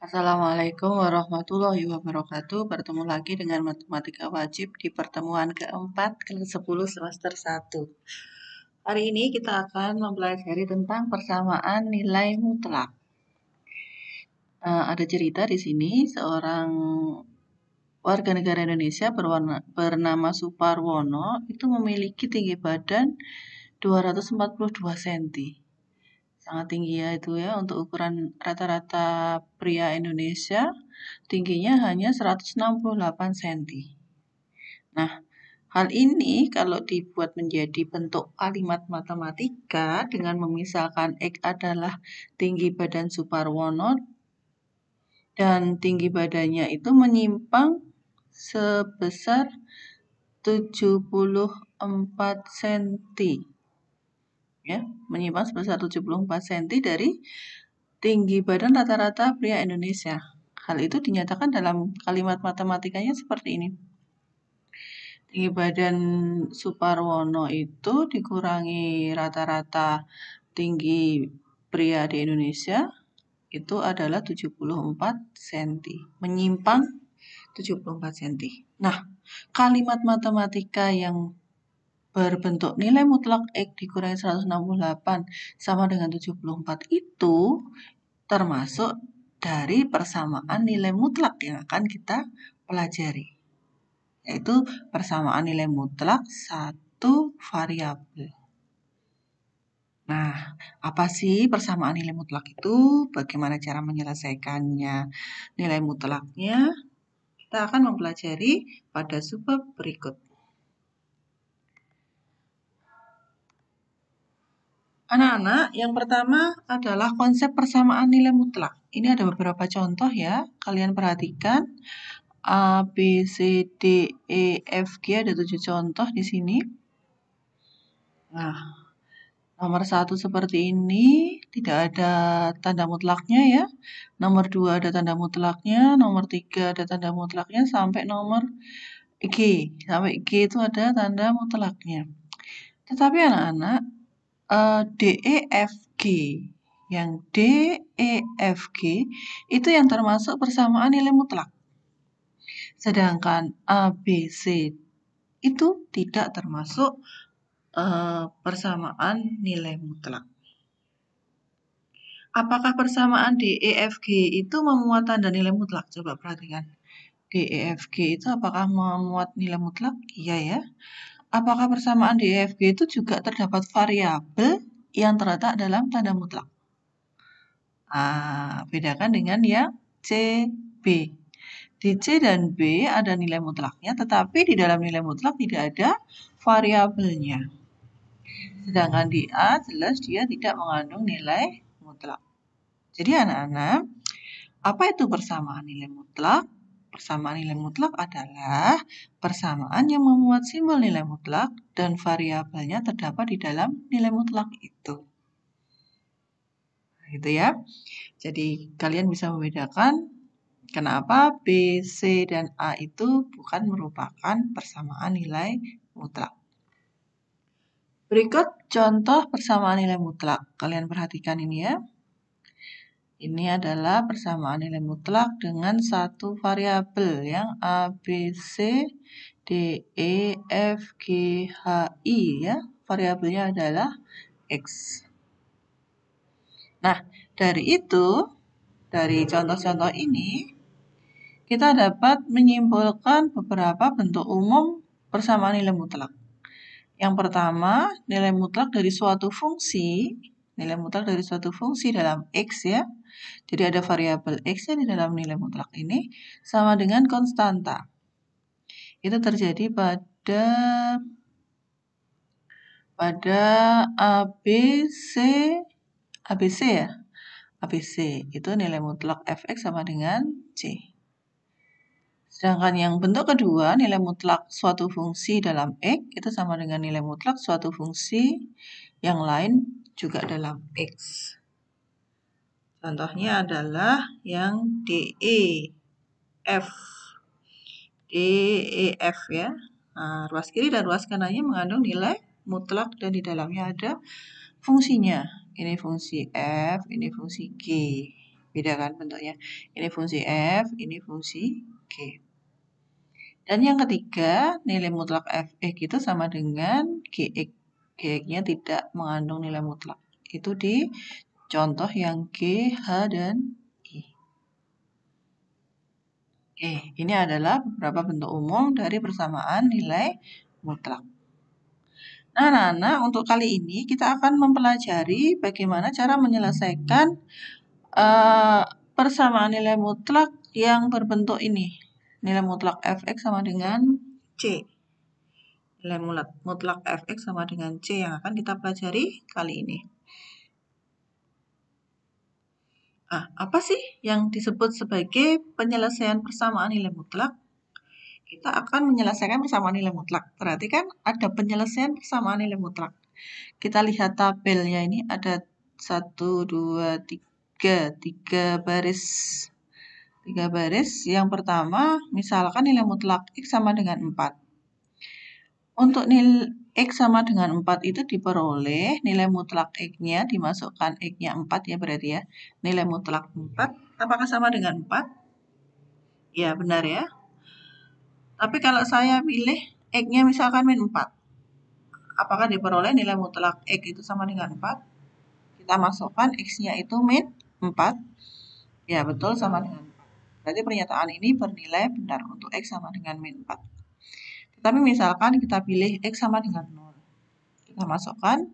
Assalamualaikum warahmatullahi wabarakatuh. Bertemu lagi dengan Matematika Wajib di pertemuan keempat kelas 10 semester 1. Hari ini kita akan mempelajari tentang persamaan nilai mutlak. Ada cerita di sini seorang warga negara Indonesia bernama Suparwono itu memiliki tinggi badan 242 cm. Sangat tinggi ya itu ya, untuk ukuran rata-rata pria Indonesia tingginya hanya 168 cm. Nah, hal ini kalau dibuat menjadi bentuk kalimat matematika dengan memisahkan X adalah tinggi badan Suparwono dan tinggi badannya itu menyimpang sebesar 74 cm. Ya, menyimpang sebesar 74 cm dari tinggi badan rata-rata pria Indonesia. Hal itu dinyatakan dalam kalimat matematikanya seperti ini. Tinggi badan Suparwono itu dikurangi rata-rata tinggi pria di Indonesia itu adalah 74 cm. Menyimpang 74 cm. Nah, kalimat matematika yang berbentuk nilai mutlak X dikurangi 168 sama dengan 74 itu termasuk dari persamaan nilai mutlak yang akan kita pelajari, yaitu persamaan nilai mutlak satu variabel. Nah, apa sih persamaan nilai mutlak itu? Bagaimana cara menyelesaikannya? Nilai mutlaknya kita akan mempelajari pada subbab berikut. Anak-anak, yang pertama adalah konsep persamaan nilai mutlak. Ini ada beberapa contoh ya, kalian perhatikan. A, B, C, D, E, F, G, ada 7 contoh di sini. Nah, nomor 1 seperti ini, tidak ada tanda mutlaknya ya. Nomor 2 ada tanda mutlaknya, nomor 3 ada tanda mutlaknya, sampai nomor G. Sampai G itu ada tanda mutlaknya. Tetapi anak-anak, D, E, F, G. Yang D, E, F, G itu yang termasuk persamaan nilai mutlak. Sedangkan A, B, C itu tidak termasuk persamaan nilai mutlak. Apakah persamaan D, E, F, G itu memuat tanda nilai mutlak? Coba perhatikan. D, E, F, G itu apakah memuat nilai mutlak? Iya ya. Apakah persamaan D, E, F, G itu juga terdapat variabel yang terletak dalam tanda mutlak? Bedakan dengan yang C, B. Di C dan B ada nilai mutlaknya, tetapi di dalam nilai mutlak tidak ada variabelnya. Sedangkan di A jelas dia tidak mengandung nilai mutlak. Jadi anak-anak, apa itu persamaan nilai mutlak? Persamaan nilai mutlak adalah persamaan yang memuat simbol nilai mutlak dan variabelnya terdapat di dalam nilai mutlak itu. Gitu ya. Jadi kalian bisa membedakan kenapa B, C, dan A itu bukan merupakan persamaan nilai mutlak. Berikut contoh persamaan nilai mutlak. Kalian perhatikan ini ya. Ini adalah persamaan nilai mutlak dengan satu variabel yang A, B, C, D, E, F, G, H, I ya. Variabelnya adalah X. Nah, dari contoh-contoh ini, kita dapat menyimpulkan beberapa bentuk umum persamaan nilai mutlak. Yang pertama, nilai mutlak dari suatu fungsi dalam X ya. Jadi ada variabel X ya di dalam nilai mutlak ini sama dengan konstanta. Itu terjadi pada ABC ya. ABC itu nilai mutlak Fx sama dengan C. Sedangkan yang bentuk kedua, nilai mutlak suatu fungsi dalam X itu sama dengan nilai mutlak suatu fungsi yang lain juga dalam X. Contohnya adalah yang DEF. DEF ya. Nah, ruas kiri dan ruas kanannya mengandung nilai mutlak dan di dalamnya ada fungsinya. Ini fungsi F, ini fungsi G. Beda kan bentuknya. Ini fungsi F, ini fungsi G. Dan yang ketiga, nilai mutlak Fx itu sama dengan Gx. Gx-nya tidak mengandung nilai mutlak. Itu di contoh yang G, H, dan I. Oke, ini adalah beberapa bentuk umum dari persamaan nilai mutlak. Nah, anak-anak, untuk kali ini kita akan mempelajari bagaimana cara menyelesaikan persamaan nilai mutlak yang berbentuk ini. Nilai mutlak Fx sama dengan C. Nilai mutlak Fx sama dengan C yang akan kita pelajari kali ini. Nah, apa sih yang disebut sebagai penyelesaian persamaan nilai mutlak? Kita akan menyelesaikan persamaan nilai mutlak. Berarti kan ada penyelesaian persamaan nilai mutlak. Kita lihat tabelnya ini ada 1, 2, 3, 3 baris. 3 baris. Yang pertama, misalkan nilai mutlak X sama dengan 4. Untuk nilai X sama dengan 4 itu diperoleh, nilai mutlak X-nya dimasukkan X-nya 4 ya berarti ya. Nilai mutlak 4, apakah sama dengan 4? Ya, benar ya. Tapi kalau saya pilih X-nya misalkan min 4, apakah diperoleh nilai mutlak X itu sama dengan 4? Kita masukkan X-nya itu min 4. Ya, betul sama dengan 4. Berarti pernyataan ini bernilai benar untuk X sama dengan min 4. Tapi misalkan kita pilih X sama dengan 0. Kita masukkan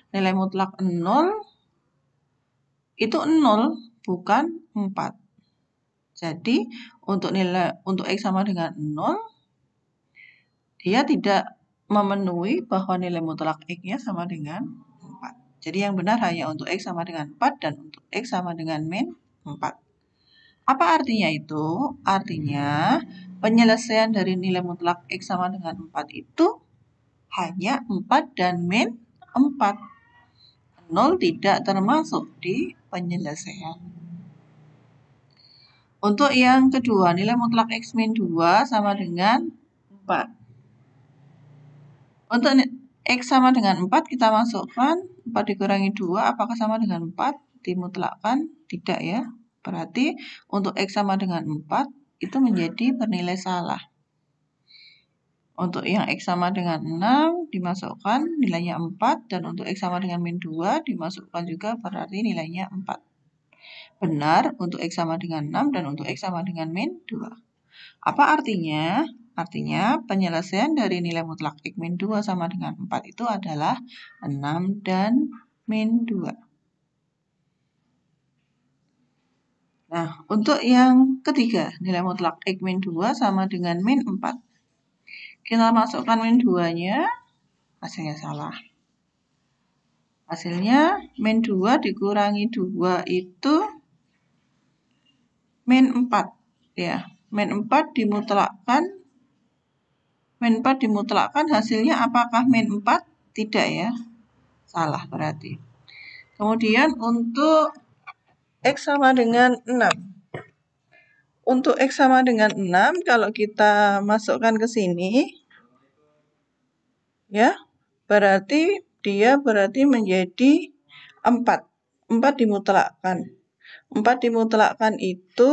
nilai mutlak 0 itu 0 bukan 4. Jadi untuk X sama dengan 0 dia tidak memenuhi bahwa nilai mutlak X-nya sama dengan 4. Jadi yang benar hanya untuk X sama dengan 4 dan untuk X sama dengan min 4. Apa artinya itu? Artinya penyelesaian dari nilai mutlak X sama dengan 4 itu hanya 4 dan min 4. 0 tidak termasuk di penyelesaian. Untuk yang kedua, nilai mutlak X min 2 sama dengan 4. Untuk X sama dengan 4, kita masukkan 4 dikurangi 2, apakah sama dengan 4? Dimutlakkan? Tidak ya. Berarti untuk X sama dengan 4, itu menjadi bernilai salah. Untuk yang X sama dengan 6, dimasukkan nilainya 4, dan untuk X sama dengan min 2, dimasukkan juga berarti nilainya 4. Benar untuk X sama dengan 6 dan untuk X sama dengan min 2. Apa artinya? Artinya penyelesaian dari nilai mutlak X min 2 sama dengan 4 itu adalah 6 dan min 2. Nah, untuk yang ketiga, nilai mutlak X min 2 sama dengan min 4. Kita masukkan min 2-nya, hasilnya salah. Hasilnya min 2 dikurangi 2 itu min 4. Ya, min 4 dimutlakkan. Min 4 dimutlakkan hasilnya apakah min 4? Tidak ya. Salah berarti. Kemudian untuk X sama dengan 6. Untuk X sama dengan 6, kalau kita masukkan ke sini, ya, berarti dia menjadi 4. 4 dimutlakkan. 4 dimutlakkan itu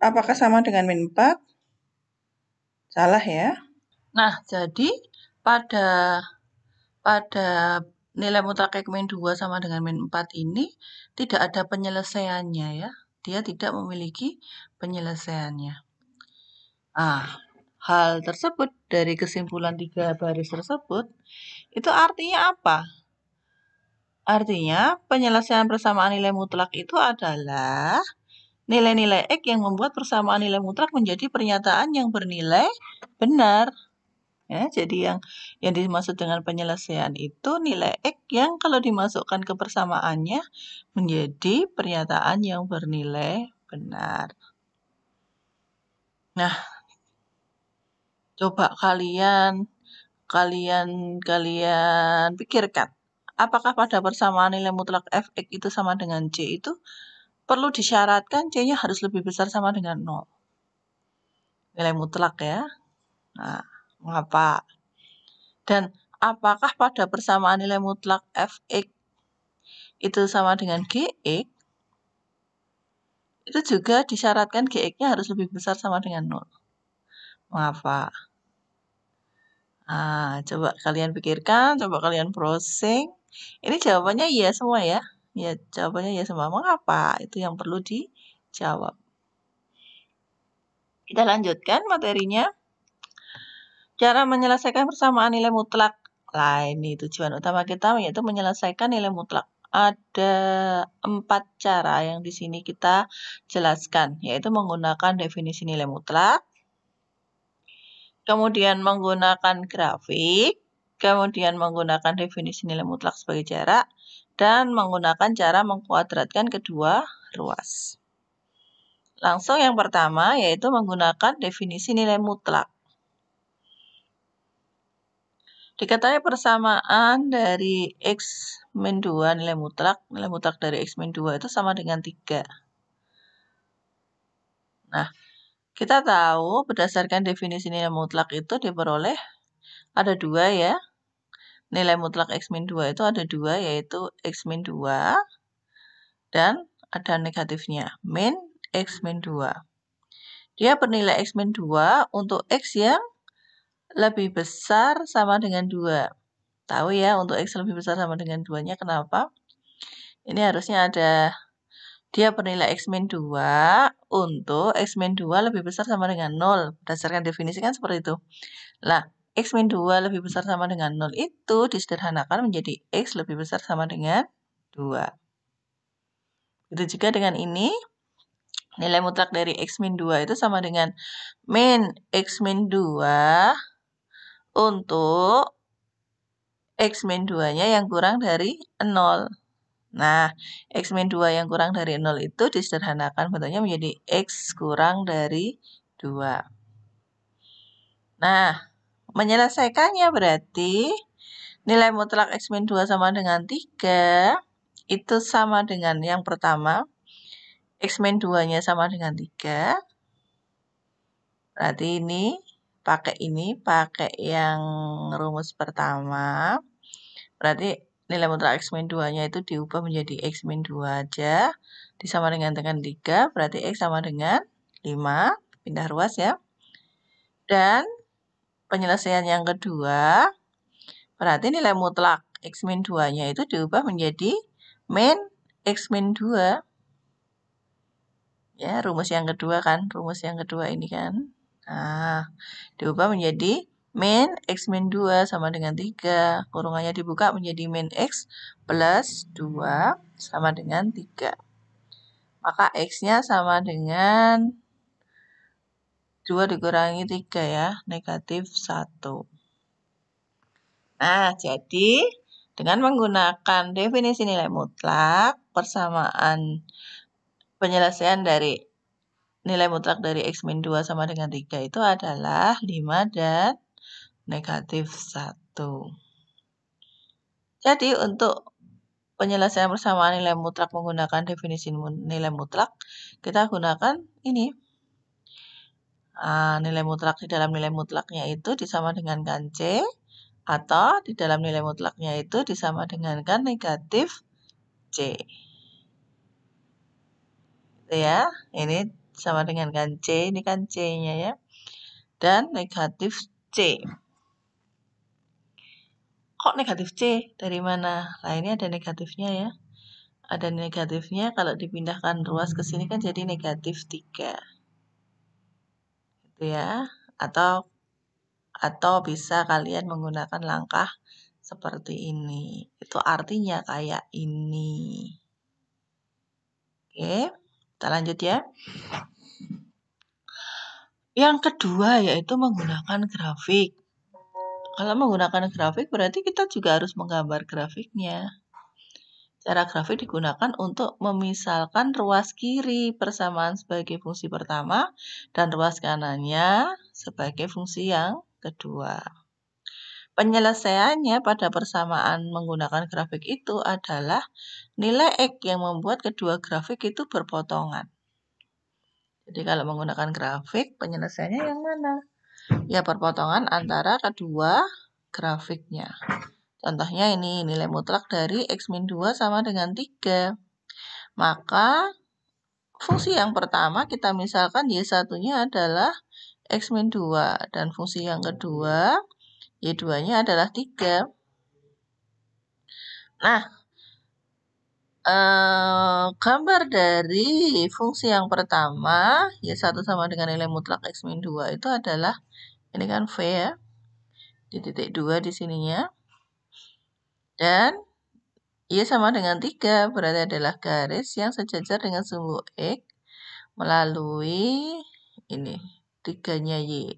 apakah sama dengan min 4? Salah ya. Nah, jadi pada nilai mutlak X min 2 sama dengan min 4 ini tidak ada penyelesaiannya ya. Dia tidak memiliki penyelesaiannya. Nah, hal tersebut dari kesimpulan 3 baris tersebut itu artinya apa? Artinya penyelesaian persamaan nilai mutlak itu adalah nilai-nilai X yang membuat persamaan nilai mutlak menjadi pernyataan yang bernilai benar. Ya, jadi yang dimaksud dengan penyelesaian itu nilai X yang kalau dimasukkan ke persamaannya menjadi pernyataan yang bernilai benar. Nah, coba kalian pikirkan, apakah pada persamaan nilai mutlak Fx itu sama dengan C itu perlu disyaratkan C-nya harus lebih besar sama dengan 0. Nilai mutlak ya. Nah, mengapa? Dan apakah pada persamaan nilai mutlak Fx itu sama dengan Gx? itu juga disyaratkan Gx-nya harus lebih besar sama dengan 0. Mengapa? Nah, coba kalian pikirkan, coba kalian browsing. Ini jawabannya iya semua ya. Ya, jawabannya iya semua. Mengapa? Itu yang perlu dijawab. Kita lanjutkan materinya. Cara menyelesaikan persamaan nilai mutlak. Nah, ini tujuan utama kita yaitu menyelesaikan nilai mutlak. Ada 4 cara yang di sini kita jelaskan, yaitu menggunakan definisi nilai mutlak, kemudian menggunakan grafik, kemudian menggunakan definisi nilai mutlak sebagai jarak, dan menggunakan cara mengkuadratkan kedua ruas. Langsung yang pertama yaitu menggunakan definisi nilai mutlak. Diketahui persamaan dari X min 2 nilai mutlak dari X min 2 itu sama dengan 3. Nah, kita tahu berdasarkan definisi nilai mutlak itu diperoleh ada 2 ya. Nilai mutlak X min 2 itu ada 2, yaitu X min 2 dan ada negatifnya, min X min 2. Dia bernilai X min 2 untuk X yang lebih besar sama dengan 2. Tahu ya, untuk X lebih besar sama dengan 2-nya kenapa? Ini harusnya ada, dia bernilai X min 2 untuk X min 2 lebih besar sama dengan 0. Berdasarkan definisi kan seperti itu. Nah, X min 2 lebih besar sama dengan 0 itu disederhanakan menjadi X lebih besar sama dengan 2. Begitu juga dengan ini. Nilai mutlak dari X min 2 itu sama dengan min X min 2 untuk X min 2-nya yang kurang dari 0. Nah, X min 2 yang kurang dari 0 itu disederhanakan bentuknya menjadi X kurang dari 2. Nah, menyelesaikannya berarti nilai mutlak X min 2 sama dengan 3 itu sama dengan yang pertama, X min 2-nya sama dengan 3. Berarti ini pakai yang rumus pertama. Berarti nilai mutlak X min 2-nya itu diubah menjadi X min 2 aja. Disama dengan 3, berarti X sama dengan 5. Pindah ruas ya. Dan penyelesaian yang kedua, berarti nilai mutlak X min 2-nya itu diubah menjadi min X min 2. Ya, rumus yang kedua kan. Rumus yang kedua ini kan. Nah, diubah menjadi min X min 2 sama dengan 3. Kurungannya dibuka menjadi min X plus 2 sama dengan 3. Maka X-nya sama dengan 2 dikurangi 3 ya, negatif 1. Nah, jadi dengan menggunakan definisi nilai mutlak, persamaan penyelesaian dari nilai mutlak dari X min 2 sama dengan 3 itu adalah 5 dan negatif 1. Jadi untuk penyelesaian persamaan nilai mutlak menggunakan definisi nilai mutlak, kita gunakan ini. Nilai mutlak di dalam nilai mutlaknya itu disama dengan kan C, atau di dalam nilai mutlaknya itu disama dengan kan negatif C. Itu ya, ini sama dengan kan C, ini kan C-nya ya. Dan negatif C. Kok negatif C? Dari mana? Nah, ini ada negatifnya ya. Ada negatifnya, kalau dipindahkan ruas ke sini kan jadi negatif 3. Gitu ya. Atau bisa kalian menggunakan langkah seperti ini. Itu artinya kayak ini. Oke, kita lanjut ya. Yang kedua yaitu menggunakan grafik. Kalau menggunakan grafik berarti kita juga harus menggambar grafiknya. Cara grafik digunakan untuk memisalkan ruas kiri persamaan sebagai fungsi pertama dan ruas kanannya sebagai fungsi yang kedua. Penyelesaiannya pada persamaan menggunakan grafik itu adalah nilai X yang membuat kedua grafik itu berpotongan. Jadi kalau menggunakan grafik, penyelesaiannya yang mana? Ya, perpotongan antara kedua grafiknya. Contohnya ini, nilai mutlak dari X min 2 sama dengan 3. Maka fungsi yang pertama kita misalkan Y1-nya adalah X-2 dan fungsi yang kedua Y2-nya adalah 3. Nah, gambar dari fungsi yang pertama Y1 sama dengan nilai mutlak X-2 itu adalah ini kan V ya, di titik 2 di sininya. Dan Y sama dengan 3 berarti adalah garis yang sejajar dengan sumbu X melalui ini 3-nya Y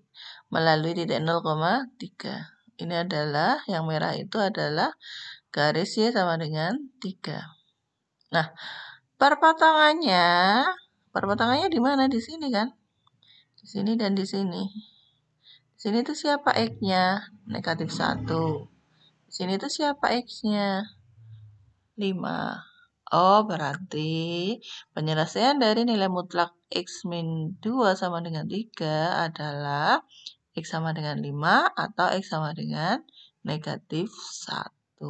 melalui titik 0,3. Ini adalah yang merah itu adalah garis Y sama dengan 3. Nah, perpotongannya di mana? Di sini kan? Di sini dan di sini. Di sini itu siapa X-nya? Negatif 1. Di sini itu siapa X-nya? 5. Oh, berarti penyelesaian dari nilai mutlak X-2 sama dengan 3 adalah X sama dengan 5 atau X sama dengan negatif 1.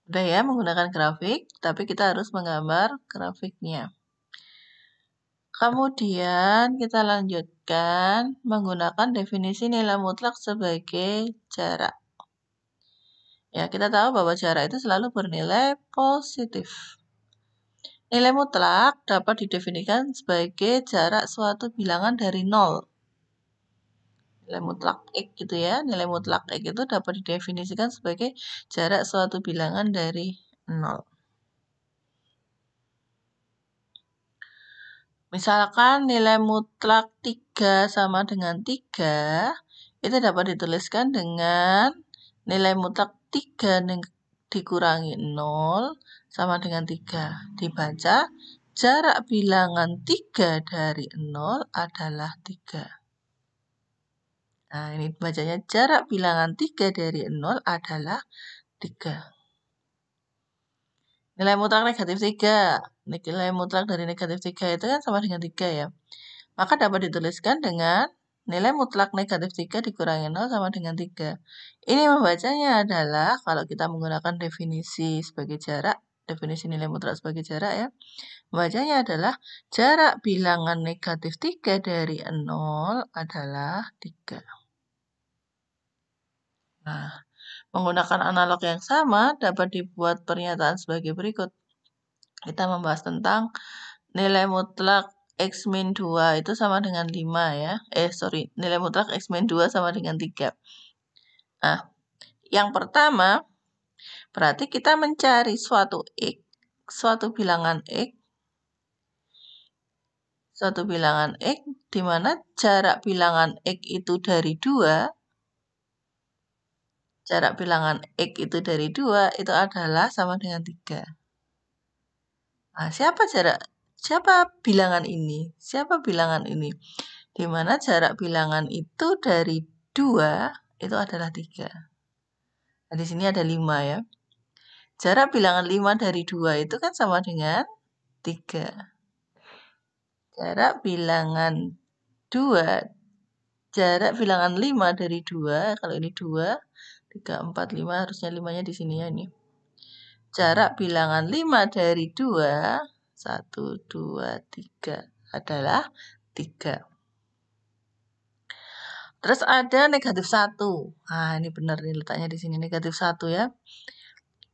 Udah ya, menggunakan grafik, tapi kita harus menggambar grafiknya. Kemudian kita lanjutkan menggunakan definisi nilai mutlak sebagai jarak. Ya, kita tahu bahwa jarak itu selalu bernilai positif. Nilai mutlak dapat didefinisikan sebagai jarak suatu bilangan dari 0. Nilai mutlak X gitu ya. Nilai mutlak X itu dapat didefinisikan sebagai jarak suatu bilangan dari 0. Misalkan nilai mutlak 3 sama dengan 3, itu dapat dituliskan dengan nilai mutlak 3 dikurangi 0 sama dengan 3. Dibaca, jarak bilangan 3 dari 0 adalah 3. Nah, ini bacanya jarak bilangan 3 dari 0 adalah 3. Nilai mutlak negatif 3. Nilai mutlak dari negatif 3 itu kan sama dengan 3 ya. Maka dapat dituliskan dengan nilai mutlak negatif 3 dikurangi 0 sama dengan 3. Ini membacanya adalah, kalau kita menggunakan definisi sebagai jarak, definisi nilai mutlak sebagai jarak ya, membacanya adalah jarak bilangan negatif 3 dari 0 adalah 3. Nah, menggunakan analog yang sama dapat dibuat pernyataan sebagai berikut. Kita membahas tentang nilai mutlak X-2 itu sama dengan 5 ya. Nilai mutlak X-2 sama dengan 3. Nah, yang pertama, berarti kita mencari suatu X, suatu bilangan X, di mana jarak bilangan X itu dari 2, jarak bilangan X itu dari 2 itu adalah sama dengan 3. Nah, siapa bilangan ini? Siapa bilangan ini? Di mana jarak bilangan itu dari 2 itu adalah 3. Nah, di sini ada 5 ya. Jarak bilangan 5 dari 2 itu kan sama dengan 3. Jarak bilangan 5 dari 2, kalau ini 2, 3, 4, 5, harusnya 5-nya di sini ya ini. Jarak bilangan 5 dari 2, 1, 2, 3 adalah 3. Terus ada negatif 1. Nah, ini benar nih letaknya di sini negatif 1 ya.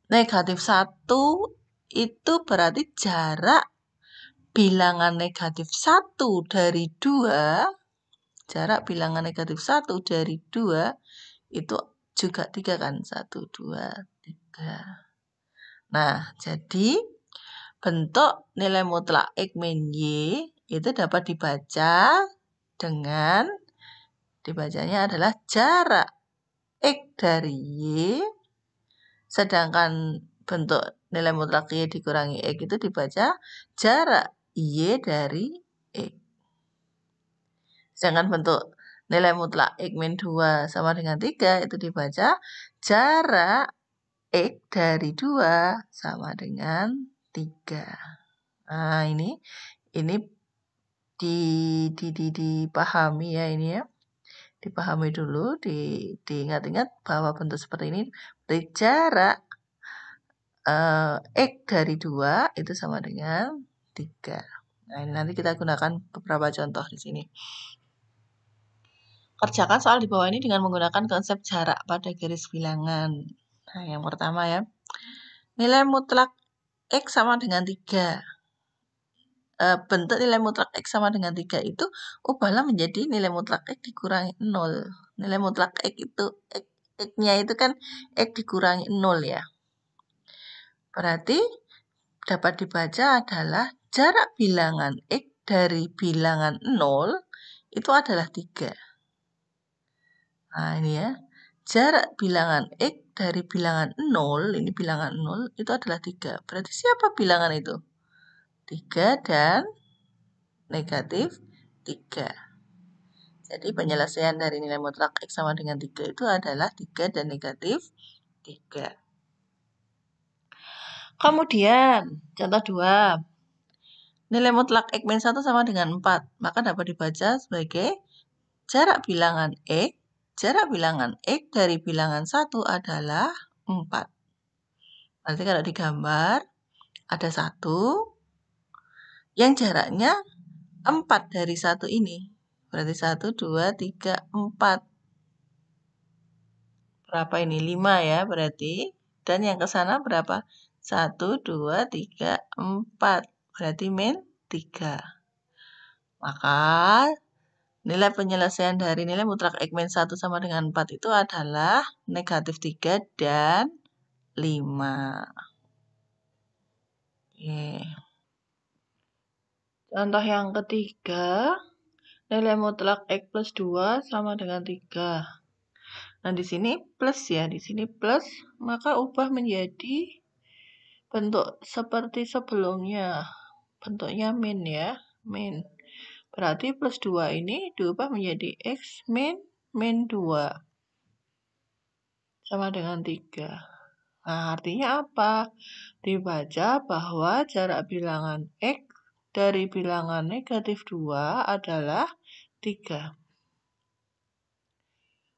Negatif 1 itu berarti jarak bilangan negatif 1 dari 2. Jarak bilangan negatif 1 dari 2 itu juga 3 kan. 1, 2, 3. Nah, jadi bentuk nilai mutlak X min Y itu dapat dibaca dengan dibacanya adalah jarak X dari Y, sedangkan bentuk nilai mutlak Y dikurangi X itu dibaca jarak Y dari X. Sedangkan bentuk nilai mutlak X min 2 sama dengan 3 itu dibaca jarak X dari 2 sama dengan 3. Nah, ini dipahami ya ini ya. Dipahami dulu, diingat-ingat bahwa bentuk seperti ini dari jarak X dari 2 itu sama dengan 3. Nah, ini nanti kita gunakan beberapa contoh di sini. Kerjakan soal di bawah ini dengan menggunakan konsep jarak pada garis bilangan. Nah, yang pertama ya. Nilai mutlak X sama dengan 3. Bentuk nilai mutlak X sama dengan 3 itu ubahlah menjadi nilai mutlak X dikurangi 0. Nilai mutlak X itu X-nya itu kan X dikurangi 0 ya. Berarti dapat dibaca adalah jarak bilangan X dari bilangan 0 itu adalah 3. Nah, ini ya. Jarak bilangan X dari bilangan 0, ini bilangan 0, itu adalah 3. Berarti siapa bilangan itu? 3 dan negatif 3. Jadi penyelesaian dari nilai mutlak X sama dengan 3 itu adalah 3 dan negatif 3. Kemudian, contoh 2. Nilai mutlak X min 1 sama dengan 4. Maka dapat dibaca sebagai jarak bilangan X dari bilangan 1 adalah 4. Nanti kalau digambar, ada 1 yang jaraknya 4 dari 1 ini. Berarti 1, 2, 3, 4. Berapa ini? 5 ya berarti. Dan yang ke sana berapa? 1, 2, 3, 4. Berarti min 3. Maka nilai penyelesaian dari nilai mutlak X min 1 sama dengan 4 itu adalah negatif 3 dan 5. Oke. Contoh yang ketiga, nilai mutlak X plus 2 sama dengan 3. Nah, di sini plus ya, di sini plus, maka ubah menjadi bentuk seperti sebelumnya. Bentuknya min ya, min. Berarti plus 2 ini diubah menjadi X min 2. Sama dengan 3. Nah, artinya apa? Dibaca bahwa jarak bilangan X dari bilangan negatif 2 adalah 3.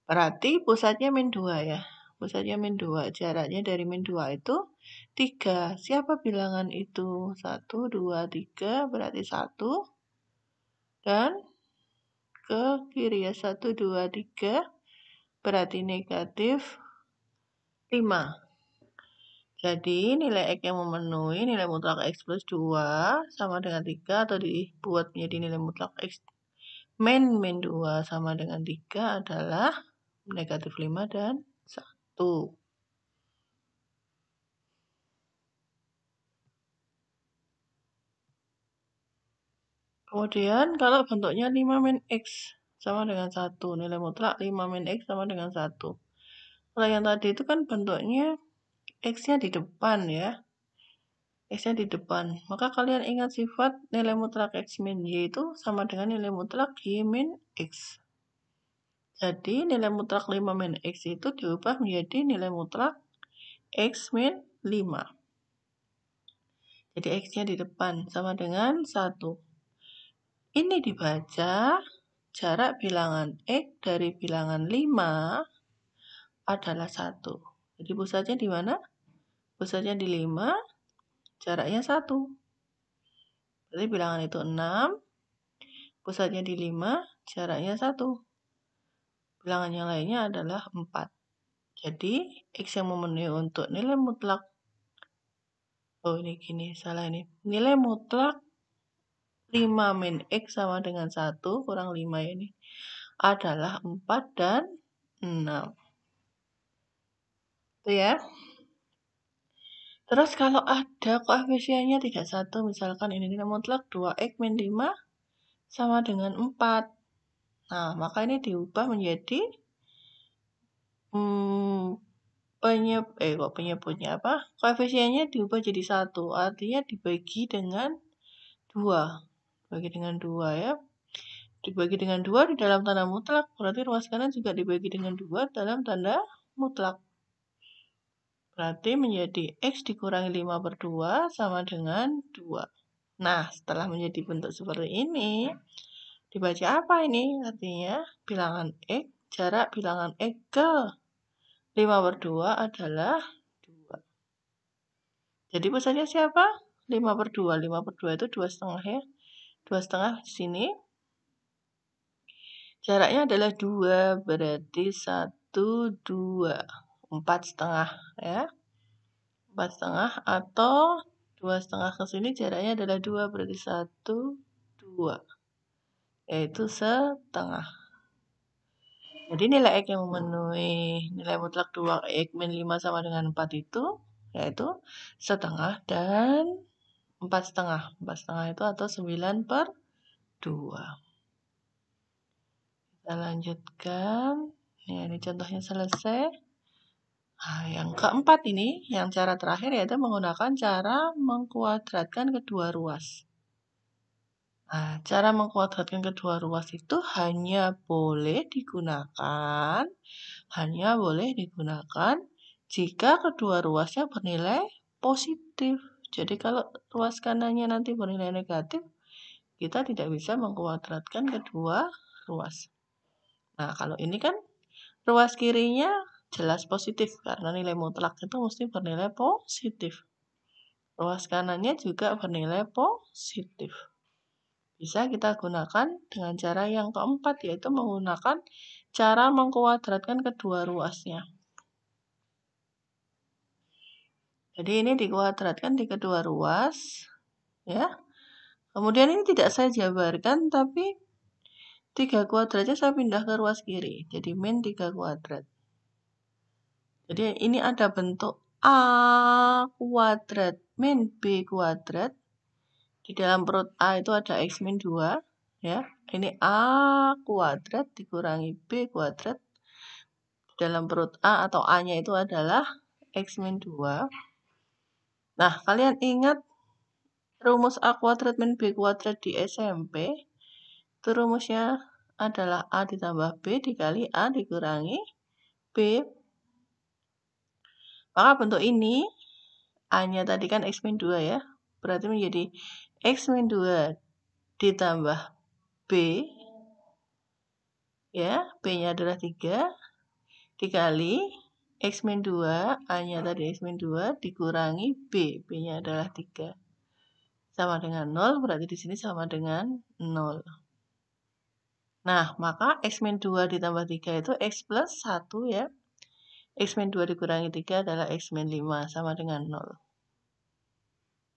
Berarti pusatnya min 2 ya. Pusatnya min 2. Jaraknya dari min 2 itu 3. Siapa bilangan itu? 1, 2, 3. Berarti 1. Dan ke kiri ya. 1, 2, 3. Berarti negatif 5. Jadi nilai X yang memenuhi nilai mutlak X plus 2 sama dengan 3 atau dibuat menjadi nilai mutlak X min 2 sama dengan 3 adalah negatif 5 dan 1. Kemudian kalau bentuknya 5 min X sama dengan 1. Nilai mutlak 5 min X sama dengan 1. Kalau yang tadi itu kan bentuknya X-nya di depan ya. X-nya di depan. Maka kalian ingat sifat nilai mutlak X min Y itu sama dengan nilai mutlak Y min X. Jadi nilai mutlak 5 min X itu diubah menjadi nilai mutlak X min 5. Jadi X-nya di depan sama dengan 1. Ini dibaca jarak bilangan X dari bilangan 5 adalah 1. Jadi pusatnya di mana? Pusatnya di 5, jaraknya 1. Berarti bilangan itu 6, pusatnya di 5, jaraknya 1. Bilangan yang lainnya adalah 4. Jadi X yang memenuhi untuk nilai mutlak, oh ini gini, salah ini. Nilai mutlak 5 min X sama dengan 1 kurang 5 ya ini, adalah 4 dan 6. Itu ya. Terus kalau ada koefisiennya tidak 1, misalkan ini nilai mutlak 2X min 5 sama dengan 4. Nah, maka ini diubah menjadi penyebutnya apa? Koefisiennya diubah jadi 1. Artinya dibagi dengan 2. Dibagi dengan 2 ya. Dibagi dengan 2 di dalam tanda mutlak, berarti ruas kanan juga dibagi dengan 2 dalam tanda mutlak. Berarti menjadi X dikurangi 5 per 2 sama dengan 2. Nah, setelah menjadi bentuk seperti ini, dibaca apa ini? Artinya bilangan X, jarak bilangan X ke 5 per 2 adalah 2. Jadi pusatnya siapa? 5/2. 5/2 itu 2,5 ya. 2,5 di sini. Jaraknya adalah 2, berarti 1, 2. 4,5 ya. 4,5 atau 2,5 ke sini jaraknya adalah 2, berarti 1, 2. Yaitu setengah. Jadi nilai X yang memenuhi nilai mutlak 2X min 5 sama dengan 4 itu, yaitu setengah dan 4,5. 4,5 itu atau 9/2. Kita lanjutkan. Ya, ini contohnya selesai. Nah, yang keempat ini, yang cara terakhir yaitu menggunakan cara mengkuadratkan kedua ruas. Nah, cara mengkuadratkan kedua ruas itu hanya boleh digunakan jika kedua ruasnya bernilai positif. Jadi kalau ruas kanannya nanti bernilai negatif, kita tidak bisa mengkuadratkan kedua ruas. Nah, kalau ini kan ruas kirinya jelas positif karena nilai mutlak itu mesti bernilai positif. Ruas kanannya juga bernilai positif. Bisa kita gunakan dengan cara yang keempat, yaitu menggunakan cara mengkuadratkan kedua ruasnya. Jadi ini dikuadratkan di kedua ruas, ya. Kemudian ini tidak saya jabarkan, tapi 3 kuadratnya saya pindah ke ruas kiri, jadi min 3 kuadrat. Jadi ini ada bentuk A kuadrat min B kuadrat. Di dalam perut A itu ada X min 2, ya. Ini A kuadrat dikurangi B kuadrat. Di dalam perut A atau A-nya itu adalah X min 2. Nah, kalian ingat rumus A kuadrat min B kuadrat di SMP? Itu rumusnya adalah A ditambah B dikali A dikurangi B. Maka bentuk ini, A-nya tadi kan X min 2 ya. Berarti menjadi X min 2 ditambah B. Ya, B-nya adalah 3. Dikali X min 2, A-nya tadi X min 2 dikurangi B. B-nya adalah 3. Sama dengan 0, berarti di sini sama dengan 0. Nah, maka X min 2 ditambah 3 itu X plus 1 ya. X min 2 dikurangi 3 adalah X min 5 sama dengan 0.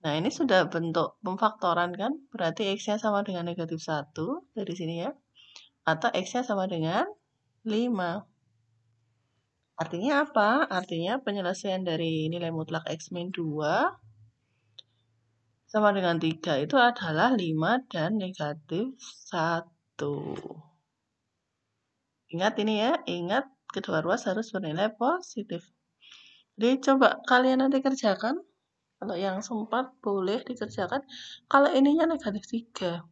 Nah, ini sudah bentuk pemfaktoran kan? Berarti X-nya sama dengan negatif 1 dari sini ya. Atau X-nya sama dengan 5. Artinya apa? Artinya penyelesaian dari nilai mutlak X min 2 sama dengan 3 itu adalah 5 dan negatif 1. Ingat ini ya, ingat kedua ruas harus bernilai positif. Jadi coba kalian nanti kerjakan. Kalau yang sempat boleh dikerjakan. Kalau ininya negatif 3.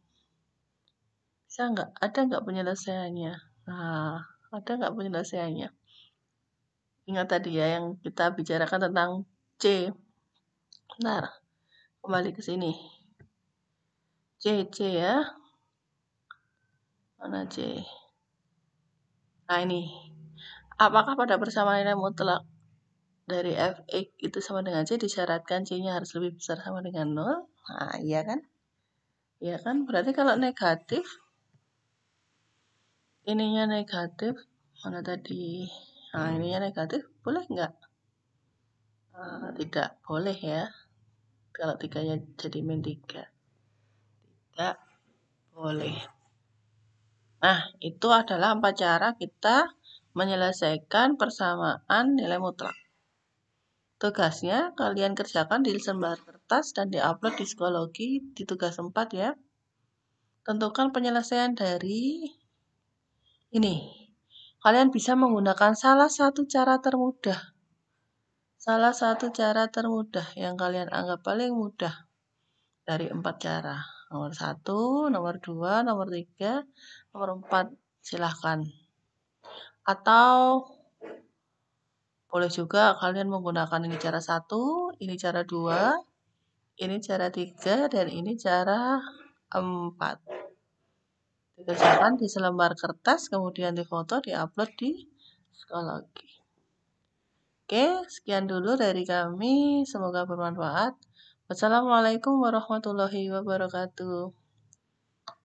Bisa nggak? Ada nggak penyelesaiannya? Nah, ada nggak penyelesaiannya? Ingat tadi ya yang kita bicarakan tentang C. Bentar, kembali ke sini. C ya. Mana C? Nah ini. Apakah pada persamaan nilai mutlak dari Fx itu sama dengan C disyaratkan C-nya harus lebih besar sama dengan 0? Nah, iya kan? Iya kan? Berarti kalau negatif, ininya negatif, mana tadi? Nah, ininya negatif, boleh nggak? Tidak boleh ya. Kalau 3-nya jadi min 3. Tidak boleh. Nah, itu adalah 4 cara kita menyelesaikan persamaan nilai mutlak. Tugasnya kalian kerjakan di lembar kertas dan diupload di psikologi di tugas 4 ya. Tentukan penyelesaian dari ini. Kalian bisa menggunakan salah satu cara termudah. Salah satu cara termudah yang kalian anggap paling mudah dari 4 cara. Nomor 1, nomor 2, nomor 3, nomor 4. Silahkan. Atau boleh juga kalian menggunakan ini cara 1, ini cara 2, ini cara 3, dan ini cara 4. Dikerjakan di selembar kertas, kemudian difoto, diupload di psikologi. Oke, sekian dulu dari kami. Semoga bermanfaat. Wassalamualaikum warahmatullahi wabarakatuh.